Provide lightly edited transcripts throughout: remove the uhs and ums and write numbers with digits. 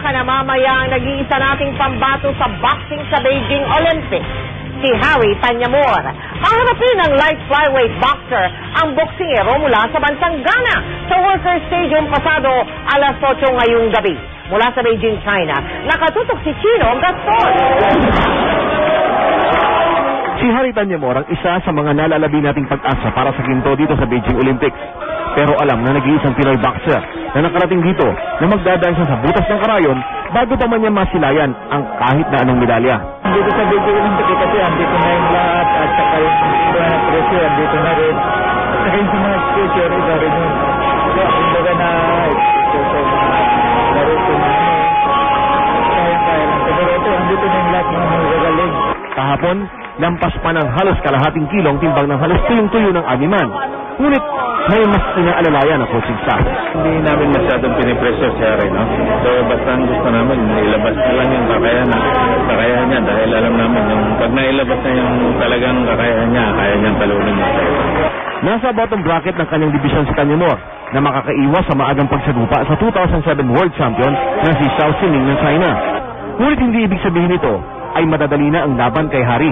ka na mamaya ang nag-iisa nating pambato sa boxing sa Beijing Olympics, si Harry Tanyamor. Haharapin ng light flyweight boxer ang boksingero mula sa bansang Ghana sa Workers Stadium pasado alas 8 ngayong gabi. Mula sa Beijing, China, nakatutok si Chino Gaston. Si Harry Tanyamor ang isa sa mga nalalabi nating pag-asa para sa ginto dito sa Beijing Olympics. Pero alam na nag-iisang Pinoy boxer na nakarating dito na magdadaan siya sa butas ng karayon bago pa man niya masilayan ang kahit na anong medalya. Dito sa Beijing Olympics kasi andito na yung lahat at saka yung presyo andito na rin. At saka yung mga future iba rin yun. So, kumbaga na naruto na kaya-kaya lang. Pero ito, andito na yung lahat ng mga gagaling. Kahapon, lampas pa ng halos kalahating kilong timbang ng halos tuyong-tuyo ng Amiman. Ngunit may mas inaalalayan ang coaching staff. Hindi namin masyadong pinipressure si Harry, no? So, basta ang gusto namin, ilabas na lang yung kakayahan niya dahil alam namin yung pag nailabas na yung talagang kakayahan niya, kaya niyang talunin niya. Nasa bottom bracket ng kanyang division si Tanyamor na makakaiwas sa maagang pagsagupa sa 2007 World Champion na si Xiao Xining ng China. Ngunit hindi ibig sabihin nito ay madadali na ang laban kay Harry.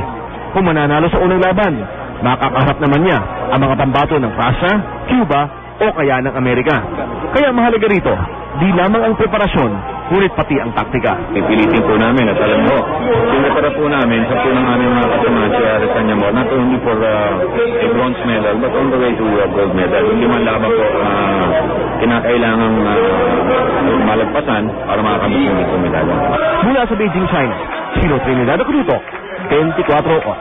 Kung mananalo sa unang laban, makakaharap naman niya ang mga pambato ng Russia, Cuba o kaya ng Amerika. Kaya mahalaga rito, di lamang ang preparasyon, ngunit pati ang taktika. Pipilitin po namin at alam mo, sinatara po namin sa po ng aming mga kasama si Harry Tanyamor, not only for a bronze medal, but on the way to a gold medal. Hindi man lamang po kinakailangang malagpasan para makakamit yung medalya. Mula sa Beijing, China, Chino Trinidad Cruto, 24 Oras.